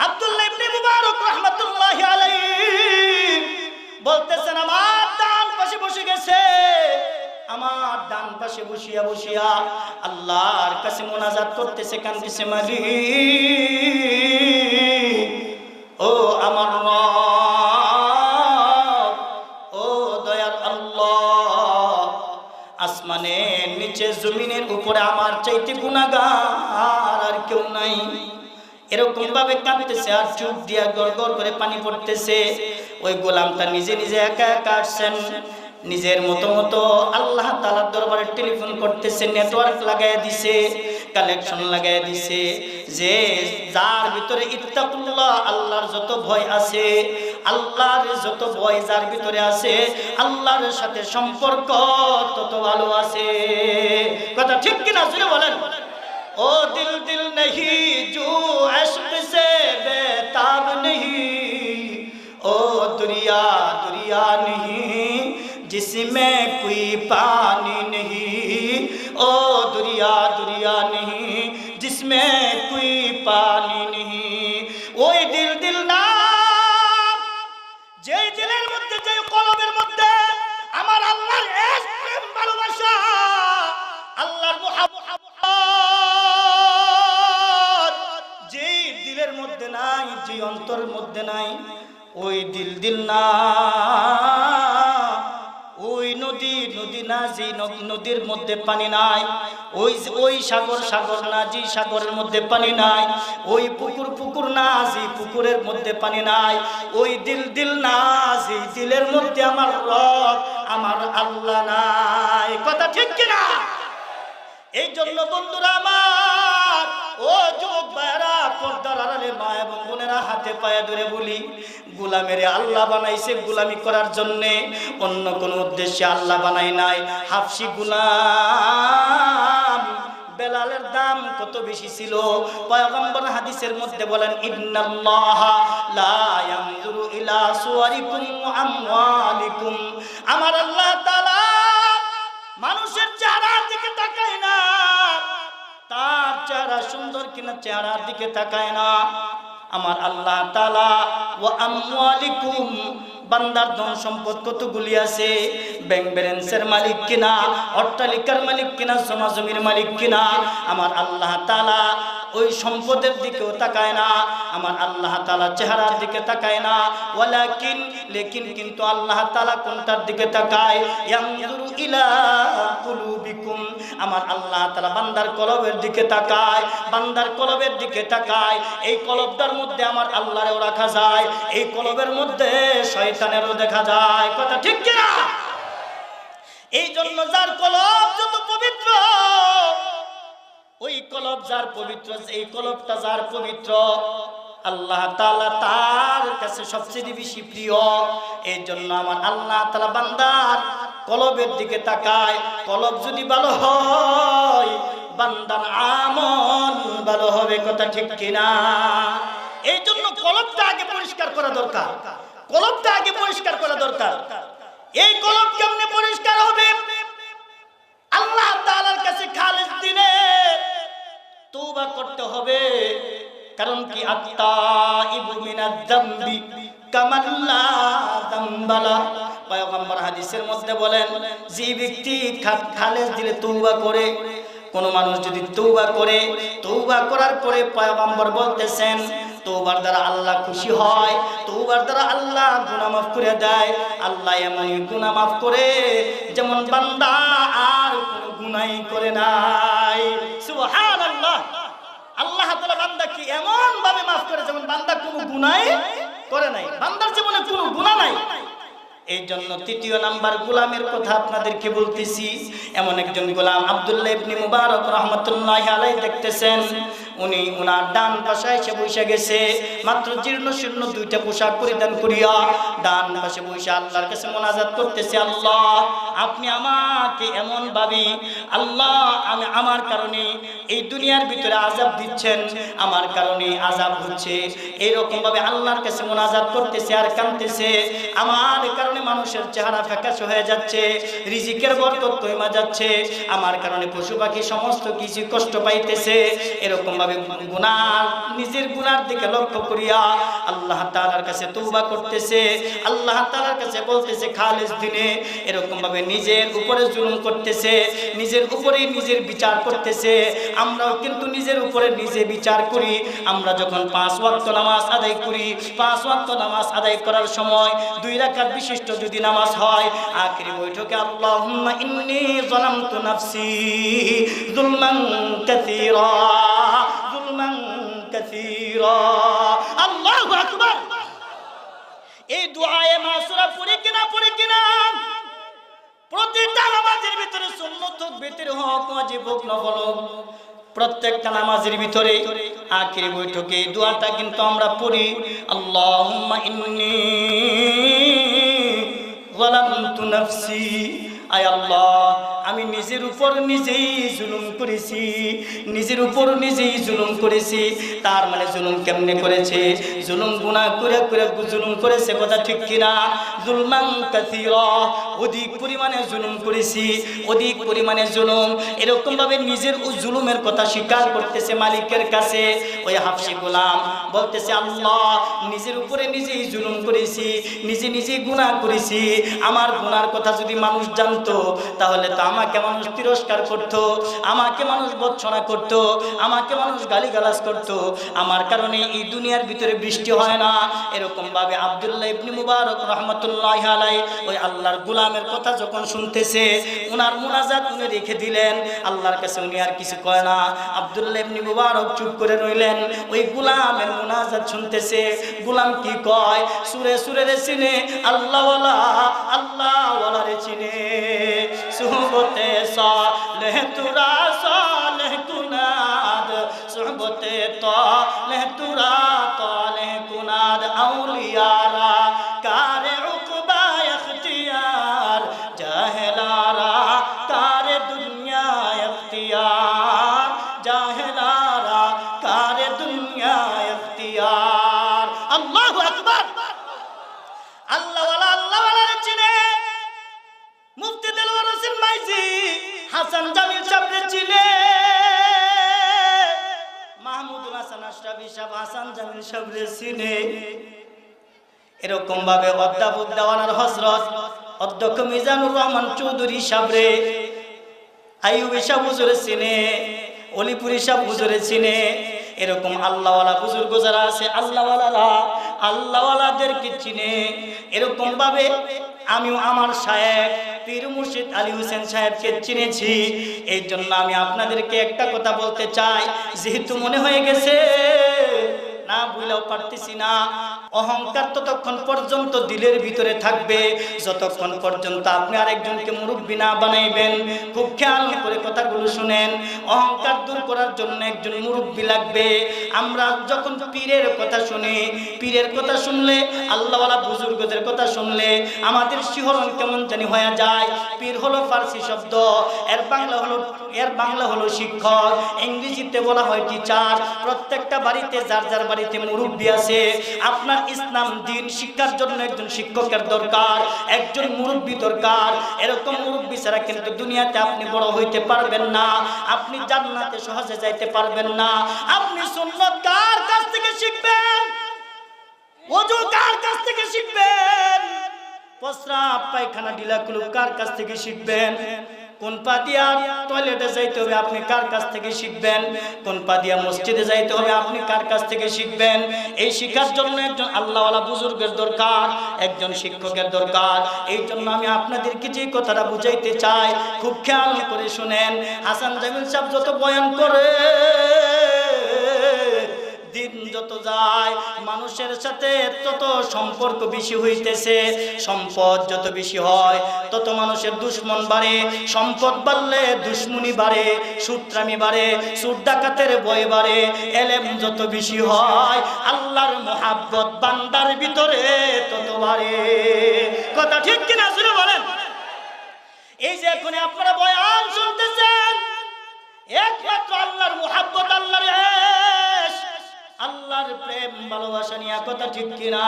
আব্দুল্লাহ ইবনে মুবারক রাহমাতুল্লাহি আলাইহি বলতেছেন, আমার ডান পাশে বসে গেছে, আমার ডান পাশে বসিয়া বসিয়া আল্লাহর কাছে মুনাজাত করতেছে, কাঁদতেছে, মালিক ও আমার রব, ও দয়ার আল্লাহ, আসমানের নিচে জমিনের উপরে আমার চাইতে গুনাহগার আর কেউ নাই। এরকম ভাবে কাঁদতেছে আর চোখ দিয়া গড় গড় করে পানি পড়তেছে। ওই গোলামটা নিজে নিজে একা একা আসছেন, নিজের মতো মতো আল্লাহ তাআলার দরবারে টেলিফোন করতেছে, নেটওয়ার্ক লাগাইয়া দিছে, কানেকশন লাগাইয়া দিছে, যে যার ভিতরে ইত্তাকুল্লাহ, আল্লাহর যত ভয় আছে, আল্লাহর যত ভয় যার ভিতরে আছে, আল্লাহর সাথে সম্পর্ক তত ভালো আছে। কথা ঠিক কিনা জোরে বলেন। ओ दिल दिल नहीं जो इश्क से बेताब नहीं, ओ दुनिया दुनिया नहीं जिसमें कोई पानी नहीं, ओ दुनिया दुनिया नहीं जिसमें कोई पानी नहीं। ওই দিল দিল না, যে দিলের মধ্যে, যে কলবের মধ্যে আমার আল্লাহর ইশক প্রেম ভালোবাসা, আল্লাহর মুহাব্বত দিলের মধ্যে নাই, যে অন্তরের মধ্যে নাই, ওই দিল দিল না, ওই নদী নদী না, যে নদীর মধ্যে পানি নাই, ওই সাগর সাগর না, যে সাগরের মধ্যে পানি নাই, ওই পুকুর পুকুর না, যে পুকুরের মধ্যে পানি নাই, ওই দিল দিল না, যে দিলের মধ্যে আমার রব আমার আল্লাহ নাই। কথা ঠিক কিনা? এই জন্য বন্ধুরা আমার, ও যুবক ভাইরা, পর্দার আড়ালে মা এবং বোনেরা, হাতে পায়ে ধরে বলি, গোলামের আল্লাহ বানাইছে গোলামি করার জন্য, অন্য কোন উদ্দেশ্যে আল্লাহ বানাই নাই। হাফসি গোলাম বেলালের দাম কত বেশি ছিল, পয়গম্বর হাদিসের মধ্যে বলেন, ইন্নাল্লাহা লা ইয়ানজুরু ইলা সুওয়ারিকুম ওয়া আমওয়ালিকুম, আমার আল্লাহ তাআলা মানুষের চেহারার দিকে তাকায় না, তার চেহারা সুন্দর কিনা চেহারার দিকে তাকায় না। আমার আল্লাহ তাআলা ওয়া আমওয়ালিকুম, বান্দার ধন সম্পদ কতগুলি আছে, ব্যাংক ব্যালেন্সের মালিক কিনা, অট্টালিকার মালিক কিনা, জমা জমির মালিক কিনা, আমার আল্লাহ তাআলা ওই সম্পদের দিকেও তাকায় না, আমার আল্লাহ তাআলা চেহারার দিকে তাকায় না। ওয়ালাকিন লেকিন কিন্তু আল্লাহ তাআলা কোনটার দিকে তাকায়, ইয়ানজুরু ইলা কুলুবিকুম, আমার আল্লাহ তাআলা বান্দার কলবের দিকে তাকায়, বান্দার কলবের দিকে তাকায়। এই কলবটার মধ্যে আমার আল্লাহরেও রাখা যায়, এই কলবের মধ্যে শয়তানেরও দেখা যায়। কথা ঠিক কিনা? এই জন্য যার কলব যত পবিত্র, ওই কলব যার পবিত্র, এই কলবটা যার পবিত্র, আল্লাহ তাআলা তার কাছে সবচেয়ে বেশি প্রিয়। এই জন্য আমার আল্লাহ তাআলা বান্দার কলবের দিকে তাকায়। কলব যদি ভালো হয়, বান্দার আমল ভালো হবে। কথা ঠিক কিনা? এই জন্য কলবটা আগে পরিষ্কার করা দরকার, কলবটা আগে পরিষ্কার করা দরকার। এই কলব কেমনে পরিষ্কার হবে? আল্লাহ তাআলার কাছে খালিস দিনে তওবা করতে হবে। কারণ কি, আত-তাইবু মিনাজ যামবি কামান লা যামবালা, পয়গম্বর হাদিসের মধ্যে বলেন, যে ব্যক্তি খালিস দিলে তওবা করে, কোন মানুষ যদি তওবা করে, তওবা করার পরে পয়গম্বর বলতেছেন, তওবার দ্বারা আল্লাহ খুশি হয়, তওবার দ্বারা আল্লাহ গুনাহ মাফ করে দেয়। আল্লাহ এমন গুনাহ মাফ করে যেমন বান্দা আর কোনো গুনাহই করে নাই। সুবহানাল্লাহ। আল্লাহ তাআলা বান্দাকে এমন ভাবে মাফ করে যেমন বান্দা কোনো গুনাহই করে নাই, বান্দার জীবনে কোনো গুনাহ নাই। এই জন্য তৃতীয় নাম্বার গোলামের কথা আপনাদেরকে বলতেছি। এমন একজন গোলাম আব্দুল্লাহ ইবনে মুবারক রাহমাতুল্লাহি আলাইহি দেখতেছেন, উনি ওনার ডান পাশে এসে বসে গেছে, মাত্র জীর্ণ শীর্ণ দুইটা পোশাক পরিধান করিয়া ডান পাশে বসে আল্লাহর কাছে মুনাজাত করতেছে, আল্লাহ আপনি আমাকে এমন ভাবে, আল্লাহ আমি আমার কারণে এই দুনিয়ার ভিতরে আযাব দিচ্ছেন, আমার কারণে আযাব হচ্ছে, এইরকম ভাবে আল্লাহর কাছে মুনাজাত করতেছে আর কাঁদতেছে। আমার কারণে মানুষের চেহারা ফ্যাকাশে হয়ে যাচ্ছে, রিজিকের বরকত কমে যাচ্ছে, আমার কারণে পশু পাখি সমস্ত কিছু কষ্ট পাইতেছে। এরকম ভাবে ভাবে নিজের গুনার দিকে লক্ষ্য করিয়া আল্লাহ তাআলার কাছে তওবা করতেছে, আল্লাহ তাআলার কাছে বলতেছে খালেস দিনে, এরকম ভাবে নিজের উপরে জুলুম করতেছে, নিজের উপরে নিজের বিচার করতেছে। আমরাও কিন্তু নিজের উপরে নিজে বিচার করি। আমরা যখন 5 ওয়াক্ত নামাজ আদায় করি, 5 ওয়াক্ত নামাজ আদায় করার সময় 2 রাকাত বিশিষ্ট যদি নামাজ হয়, আখিরি বৈঠকে আল্লাহুম্মা ইন্নী যালামতু নাফসি যুলমান কাসীরা যুলমান কাসীরা, আল্লাহু আকবার। এই দুআয়ে মাসুরা পড়ি কিনা প্রতিটা নামাজের ভিতরে সুন্নত হোক, বিতর হোক, ওয়াজিব হোক, নফল হোক, প্রত্যেকটা নামাজের ভিতরে আখিরি বৈঠকে এই দোয়াটা কিন্তু আমরা পড়ি, আল্লাহুম্মা ইন্নী যালামতু নাফসি, আয় আল্লাহ আমি নিজের উপর নিজেই জুলুম করেছি, নিজের উপর নিজেই জুলুম করেছি। তার মানে জুলুম কেমনে করেছে? জুলুম গুনাহ করে করে জুলুম করেছে, কথা ঠিক কিনা? জুলমান কাসীরা, অধিক পরিমাণে জুলুম করেছি, অধিক পরিমাণে জুলুম। এরকম ভাবে নিজের জুলুমের কথা স্বীকার করতেছে মালিকের কাছে। ওই হাফসি গোলাম বলতেছে, আল্লাহ নিজের উপরে নিজেই জুলুম করেছি, নিজে নিজেই গুনাহ করেছি। আমার গুনার কথা যদি মানুষ জানতো তাহলে তো আমাকে মানুষ তিরস্কার করত, আমাকে মানুষ ভর্ৎসনা করত, আমাকে মানুষ গালিগালাজ করত। আমার কারণে এই দুনিয়ার ভিতরে বৃষ্টি হয় না। এরকম ভাবে আব্দুল্লাহ ইবনে মুবারক রাহমাতুল্লাহি আলাইহি ওই আল্লাহর গোলামের কথা যখন শুনতেছে, উনার মুনাজাত উনি রেখে দিলেন, আল্লাহর কাছে উনি আর কিছু কয় না। আব্দুল্লাহ ইবনে মুবারক চুপ করে রইলেন, ওই গোলামের মুনাজাত শুনতেছে। গোলাম কি কয়? সুরে সুরে রে চিনে আল্লাহওয়ালা, আল্লাহওয়ালা রে চিনে, সুহবতে সালেহ তুরা সালেহ কুনাদ, সুহবতে তালেহ তুরা তালেহ কুনাদ, আউলিয়ারা কারে উকবা ইখতিয়ার, জাহেলারা কারে দুনিয়া ইখতিয়ার, জাহেলারা কারে দুনিয়া ইখতিয়ার। আল্লাহু আকবার। আল্লাহওয়ালা আল্লাহওয়ালা রে চিনে, মুফতি দেলওয়ার হোসেন মাইজি হাসান জামিল সাহেব চিনে, মাহমুদুল হাসান আশরাফি সাহেব হাসান জামিল সাহেব চিনে। এরকম ভাবে অধ্যাপক দেওয়ানার হযরত অধ্যক্ষ মিজানুর রহমান চৌধুরী সাহেবরে, আইয়ুবী সাহেব হুজুরে চিনে, অলিপুরি সাহেব হুজুরে চিনে। এরকম আল্লাহওয়ালা বুজুর্গ যারা আছে, আল্লাহওয়ালারা আল্লাহওয়ালাদেরকে চিনে। এরকম ভাবে আমিও আমার শায়েখ পীর মুর্শিদ আলী হোসেন সাহেবকে চিনেছি। এই জন্য আমি আপনাদেরকে একটা কথা বলতে চাই, যেহেতু মনে হয়ে গেছে না বুঝলেও পারতেছি না, অহংকার ততক্ষণ পর্যন্ত দিলের ভিতরে থাকবে যতক্ষণ পর্যন্ত আপনি আরেকজনকে মুরব্বি না বানাইবেন। খুব খেয়াল করে কথাগুলো শুনেন। অহংকার দূর করার জন্য একজন মুরব্বি লাগবে। আমরা যখন পীরের কথা শুনি, পীরের কথা শুনলে, আল্লাহওয়ালা বুজুর্গদের কথা শুনলে আমাদের শিহরণ কেমন জানি হয়ে যায়। পীর হলো ফার্সি শব্দ, এর বাংলা হলো শিক্ষক, ইংরেজিতে বলা হয় টিচার। প্রত্যেকটা বাড়িতে যার যার বাড়িতে মুরব্বি আছে। আপনার ইসলাম দ্বীন শিক্ষার জন্য একজন শিক্ষকের দরকার, একজন মুরব্বি দরকার। এরকম মুরব্বি ছাড়া কিন্তু দুনিয়াতে আপনি বড় হইতে পারবেন না, আপনি জান্নাতে সহজে যাইতে পারবেন না। আপনি সুন্নাত কার কাছ থেকে শিখবেন? ওযু কার কাছ থেকে শিখবেন? প্রস্রাব পায়খানা ঢিলা কুলুপ কার কাছ থেকে শিখবেন? কোন পা দিয়া টয়লেটে যাইতে হবে আপনি কার কাছ থেকে শিখবেন? কোন পা দিয়া মসজিদে যাইতে হবে আপনি কার কাছ থেকে শিখবেন? এই শিক্ষার জন্য একজন আল্লাহওয়ালা বুজুর্গের দরকার, একজন শিক্ষকের দরকার। এই জন্য আমি আপনাদেরকে যে কথাটা বুঝাইতে চাই, খুব খেয়াল করে শুনেন। হাসান জামিল সাহেব যত বয়ান করে, দিন যত যায় মানুষের সাথে তত সম্পর্ক বেশি হইতেছে। সম্পদ যত বেশি হয় তত মানুষের দুশ্মন বাড়ে, সম্পদ বাড়লে দুশ্মনী বাড়ে, সূত্রামি বাড়ে, সুদ ডাকাতের ভয় বাড়ে। এলেম যত বেশি হয় আল্লাহর মুহাব্বত বান্দার ভিতরে তত বাড়ে। কথা ঠিক কিনা শুনে বলেন? এই যে এখন আপনারা বয়ান শুনতেছেন, একমাত্র আল্লাহর মুহাব্বত, আল্লাহর ইশক, আল্লাহর প্রেম ভালোবাসা নিয়ে, কথা ঠিক কিনা?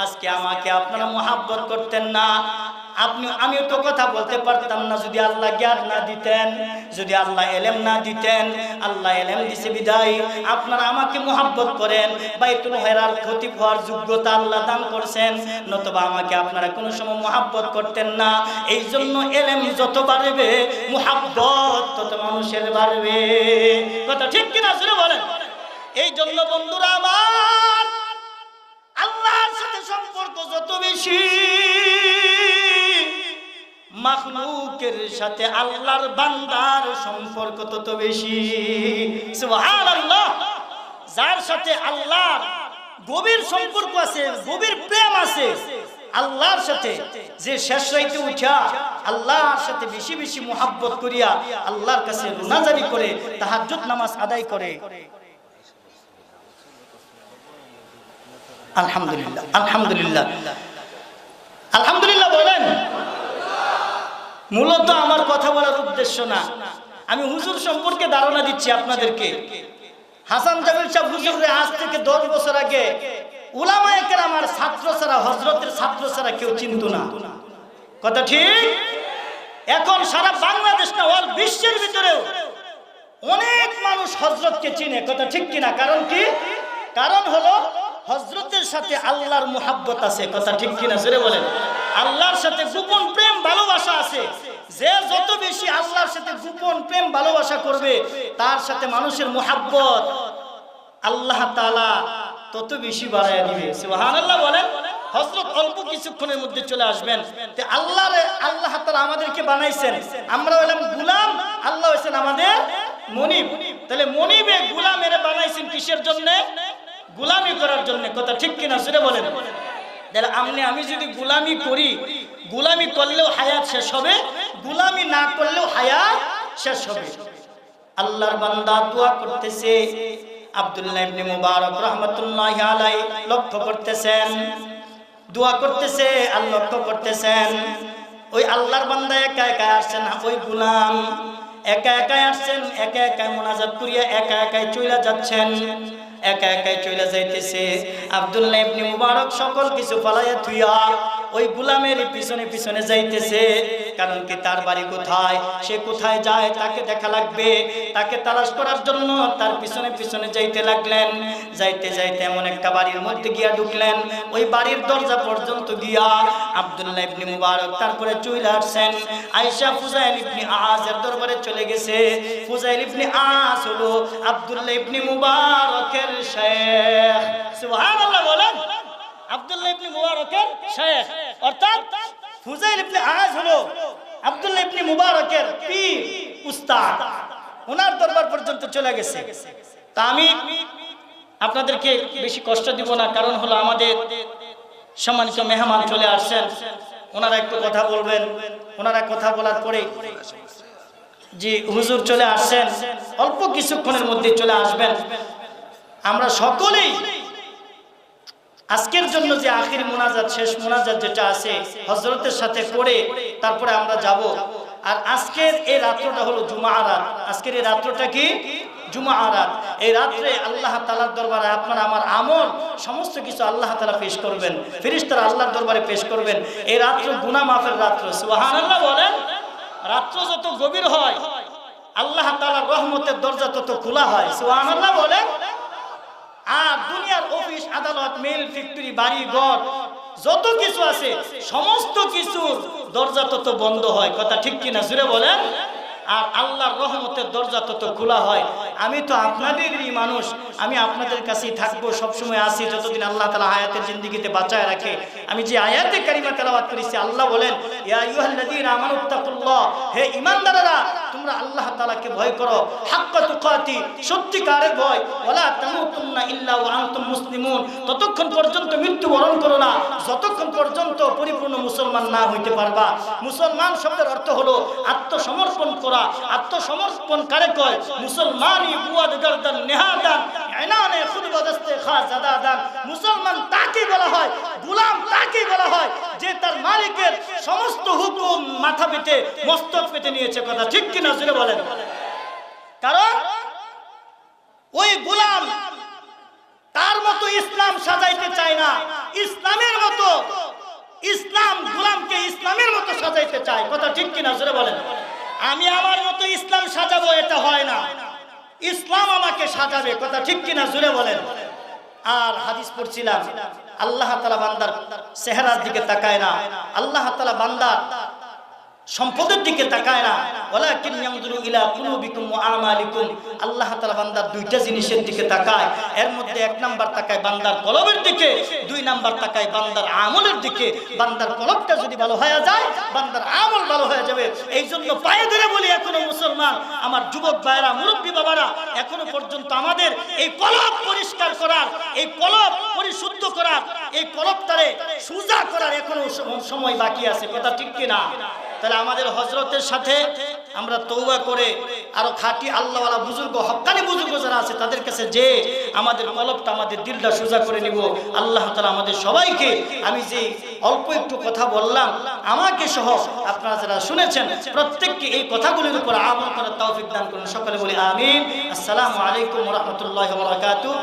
আজকে আমাকে আপনারা মুহাব্বত করতেন না, আমিও তো কথা বলতে পারতাম না যদি আল্লাহ জ্ঞান না দিতেন, যদি আল্লাহ এলেম না দিতেন। আল্লাহ এলেম দিছে বিদায় আপনারা আমাকে মুহাব্বত করেন, বাইতুল হেরার খতিব হওয়ার যোগ্যতা আল্লাহ দান করছেন, নতুবা আমাকে আপনারা কোনো সময় মুহাব্বত করতেন না। এই জন্য এলেম যত বাড়বে মুহাব্বত তত মানুষের বাড়বে। কথা ঠিক কিনা জোরে বলেন। এই জন্য বন্ধুরা আমার, আল্লাহর সাথে সম্পর্ক যত বেশি, মাখলুকের সাথে আল্লাহর বান্দার সম্পর্ক তত বেশি। সুবহানাল্লাহ। যার সাথে আল্লাহর গভীর সম্পর্ক আছে, গভীর প্রেম আছে আল্লাহর সাথে, যে শেষ রাইতে উঠা আল্লাহর সাথে বেশি বেশি মুহাব্বত করিয়া আল্লাহর কাছে রুনাজারি করে তাহাজ্জুদ নামাজ আদায় করে, আলহামদুলিল্লাহ আলহামদুলিল্লাহ আলহামদুলিল্লাহ বলেন। মূলত আমার কথা বলার উদ্দেশ্য না, আমি হুজুর সম্পর্কে ধারণা দিচ্ছি আপনাদেরকে। হাসান জামিল সাহেব হুজুরে আজ থেকে 10 বছর আগে উলামায়ে কেরাম আর ছাত্র ছাড়া, হযরতের ছাত্র ছাড়া কেউ চিনত না। কথা ঠিক? এখন সারা বাংলাদেশ না, অল বিশ্বের ভিতরেও অনেক মানুষ হযরতকে চিনে। কথা ঠিক কিনা? কারণ কি? কারণ হলো হযরতের সাথে আল্লাহর মুহাব্বত আছে। কথা ঠিক কিনা জোরে বলেন। আল্লাহর সাথে গোপন প্রেম ভালোবাসা আছে। যে যত বেশি আল্লাহর সাথে গোপন প্রেম ভালোবাসা করবে, তার সাথে মানুষের মুহাব্বত আল্লাহ তাআলা তত বেশি বাড়ায় দিবে। সুবহানাল্লাহ বলেন। হযরত অল্প কিছুক্ষণের মধ্যে চলে আসবেন। তে আল্লাহ তাআলা আমাদেরকে বানাইছেন, আমরা হলাম গোলাম, আল্লাহ হইছেন আমাদের মনিব। তাহলে মনিবে গোলামের বানাইছেন কিসের জন্য? গোলামি করার জন্য। কথা ঠিক কিনা জোরে বলেন। তাহলে আমি যদি গোলামি করি, গোলামি করলেও হায়াত শেষ হবে, গোলামি না করলেও হায়াত শেষ হবে। আল্লাহর বান্দা দোয়া করতেছে, আব্দুল্লাহ ইবনে মুবারক রাহমাতুল্লাহি আলাইহি লক্ষ্য করতেছেন, দোয়া করতেছে আর লক্ষ্য করতেছেন। ওই আল্লাহর বান্দা একা একা আসছেন, ওই গোলাম একা একাই আসছেন, একা একাই মুনাজাত করিয়া একা একাই চলে যাচ্ছেন, একা একাই চলে যাইতেছে। আব্দুল্লাহ ইবনে মুবারক সকল কিছু ফালাইয়া থুইয়া ওই গোলামের পিছনে পিছনে যাইতেছে। কারণ কি? তার বাড়ি কোথায়, সে কোথায় যায় তাকে দেখা লাগবে, তাকে তালাশ করার জন্য তার পিছনে পিছনে যাইতে লাগলেন। যাইতে যাইতে এমন একটা বাড়ির মধ্যে গিয়া ঢুকলেন। ওই বাড়ির দরজা পর্যন্ত গিয়া আব্দুল্লাহ ইবনে মুবারক তারপরে চলে আসছেন। আয়েশা ফুজাইল ইবনে আযের দরবারে চলে গেছে। ফুজাইল ইবনে আয হলো আব্দুল্লাহ ইবনে মুবারকের শেখ। সুবহানাল্লাহ বলেন। আব্দুল্লাহ ইবনে মুবারকের শেখ, অর্থাৎ ফুজাইল ইবনে আয হলো আব্দুল্লাহ ইবনে মুবারকের পীর, উস্তাদ। ওনার দরবার পর্যন্ত চলে গেছে। তা আমি আপনাদেরকে বেশি কষ্ট দিব না, কারণ হলো আমাদের সম্মানিত মেহমান চলে আসছেন, ওনারা একটু কথা বলবেন। ওনারা কথা বলার পরে জি হুজুর চলে আসছেন, অল্প কিছুক্ষণের মধ্যে চলে আসবেন। আমরা সকলেই আজকের জন্য যে আখির মুনাজাত, শেষ মুনাজাত যেটা আছে হযরতের সাথে করে তারপরে আমরা যাব। আর আজকের এই রাত্রটা হলো জুমআ রাত। আজকের এই রাত্রটা কি? জুমআ রাত। এই রাত্রে আল্লাহ তাআলার দরবারে আপনার আমার আমল সমস্ত কিছু আল্লাহ তাআলা পেশ করবেন, ফেরেশতারা আল্লাহর দরবারে পেশ করবেন। এই রাত্র গুনাহ মাফের রাত্র। সুবহানাল্লাহ বলেন। রাত্র যত গভীর হয় আল্লাহ তাআলার রহমতের দরজা তত খোলা হয়। সুবহানাল্লাহ বলেন। আর দুনিয়ার অফিস আদালত মিল ফ্যাক্টরি বাড়ি ঘর যত কিছু আছে সমস্ত কিছুর দরজা তত বন্ধ হয়। কথা ঠিক কিনা জুড়ে বলেন। আর আল্লাহর রহমতের দরজা তত খোলা হয়। আমি তো আপনাদেরই মানুষ, আমি আপনাদের কাছেই থাকবো, সবসময় আসি যতদিন আল্লাহ তাআলা হায়াতের জিন্দেগিতে বাঁচায় রাখে। আমি যে আয়াতে কারিমা তেলাওয়াত করেছি, আল্লাহ বলেন ইয়া আইয়ুহাল্লাযীনা আমানুত্তাকুল্লাহ, হে ঈমানদাররা তোমরা আল্লাহ তাআলাকে ভয় করো, হাক্কা তুকাতি, সত্যিকারের ভয়, ওয়ালা তামুতুন্না ইল্লা ওয়া আনতুম মুসলিমুন, ততক্ষণ পর্যন্ত মৃত্যুবরণ করো না যতক্ষণ পর্যন্ত পরিপূর্ণ মুসলমান না হইতে পারবা। মুসলমান শব্দের অর্থ হলো আত্মসমর্পণ করা। আত্মসমর্পণ কারে কয়? মুসলমানি বুয়াদ গর্দান নেহাদান ইনানে খুদ বদস্তে খাজাদাদান। মুসলমান তাকে বলা হয়, গোলাম তাকে বলা হয় যে তার মালিকের সমস্ত হুকুম মাথা পেতে মস্তক পেতে নিয়েছে। কথা ঠিক কিনা জুড়ে বলেন। কারণ ওই গোলাম তার মতো ইসলাম সাজাইতে চায় না, ইসলামের মতো ইসলাম গোলামকে ইসলামের মতো সাজাইতে চায়, কথা ঠিক কিনা জোরে বলেন। আমি আমার মতো ইসলাম সাজাবো এটা হয় না, ইসলাম আমাকে সাজাবে, কথা ঠিক কিনা জোরে বলেন। আর হাদিস পড়ছিলাম, আল্লাহ তাআলা বান্দার চেহারার দিকে তাকায় না, আল্লাহ তাআলা বান্দার সম্পদের দিকে তাকায় না, ওয়ালাকিন ইয়ানজুরু ইলা কুলুবিকুম ওয়া আমালিকুম। আল্লাহ তাআলা বান্দার দুইটা জিনিসের দিকে তাকায়, এর মধ্যে এক নাম্বার তাকায় বান্দার কলবের দিকে, দুই নাম্বার তাকায় বান্দার আমলের দিকে। বান্দার কলবটা যদি ভালো হয়ে যায়, বান্দার আমল ভালো হয়ে যাবে। এই জন্য পায়ে ধরে বলি, এখনো মুসলমান আমার যুবক ভাইরা, মুরব্বী বাবারা, এখনো পর্যন্ত আমাদের এই কলব পরিষ্কার করার, এই কলব পরিশুদ্ধ করার, এই কলবটারে সুজা করার এখনো সময় বাকি আছে, কথা ঠিক কিনা। তাহলে আমাদের হযরতের সাথে আমরা তওবা করে আরো খাঁটি আল্লাহওয়ালা বুজুর্গ, হক্কানি বুজুর্গ যারা আছে তাদের কাছে যে আমাদের কলবটা, আমাদের দিলটা সোজা করে নিব। আল্লাহ তাআলা আমাদের সবাইকে, আমি যে অল্প একটু কথা বললাম, আমাকে সহ আপনারা যারা শুনেছেন প্রত্যেককে এই কথাগুলির উপর আমল করার তৌফিক দান করুন। সকলে বলি আমিন। আসসালামু আলাইকুম ওয়া রাহমাতুল্লাহি ওয়া বারাকাতুহু।